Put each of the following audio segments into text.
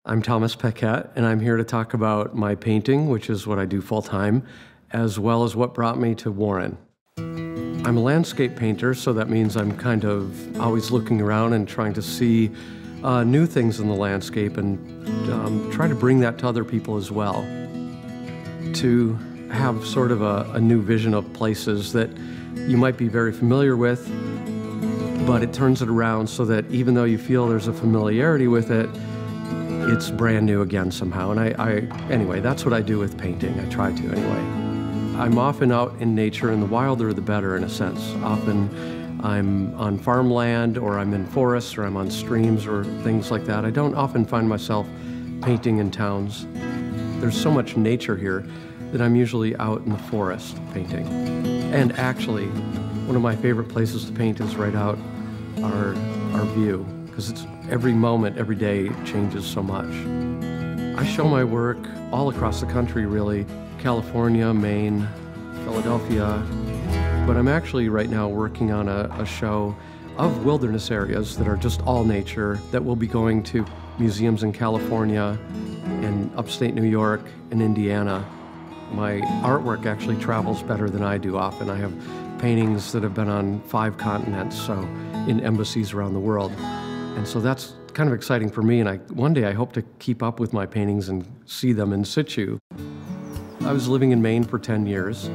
I'm Thomas Paquette, and I'm here to talk about my painting, which is what I do full-time, as well as what brought me to Warren. I'm a landscape painter, so that means I'm kind of always looking around and trying to see new things in the landscape and try to bring that to other people as well. To have sort of a new vision of places that you might be very familiar with, but it turns it around so that even though you feel there's a familiarity with it, it's brand new again somehow. And anyway, that's what I do with painting. I try to anyway. I'm often out in nature, and the wilder the better in a sense. Often I'm on farmland, or I'm in forests, or I'm on streams, or things like that. I don't often find myself painting in towns. There's so much nature here that I'm usually out in the forest painting. And actually, one of my favorite places to paint is right out our view, because it's every moment, every day changes so much. I show my work all across the country, really. California, Maine, Philadelphia. But I'm actually right now working on a show of wilderness areas that are just all nature, that will be going to museums in California and upstate New York and Indiana. My artwork actually travels better than I do often. I have paintings that have been on 5 continents, so in embassies around the world. And so that's kind of exciting for me, and one day I hope to keep up with my paintings and see them in situ. I was living in Maine for 10 years,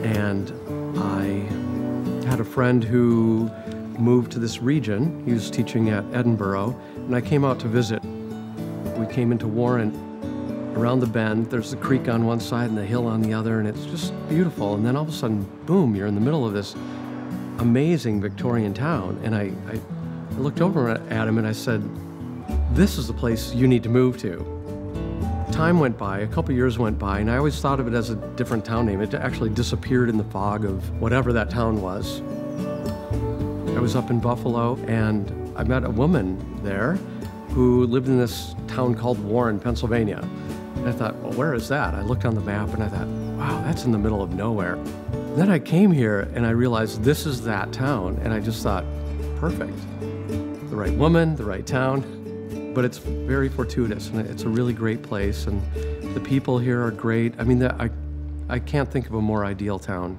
and I had a friend who moved to this region. He was teaching at Edinburgh, and I came out to visit. We came into Warren. Around the bend, there's the creek on one side and the hill on the other, and it's just beautiful. And then all of a sudden, boom, you're in the middle of this amazing Victorian town. And I looked over at him and I said, this is the place you need to move to. Time went by, a couple years went by, and I always thought of it as a different town name. It actually disappeared in the fog of whatever that town was. I was up in Buffalo, and I met a woman there who lived in this town called Warren, Pennsylvania. And I thought, well, where is that? I looked on the map and I thought, wow, that's in the middle of nowhere. Then I came here and I realized this is that town, and I just thought, perfect. The right woman, the right town, but it's very fortuitous, and it's a really great place, and the people here are great. I mean, I can't think of a more ideal town.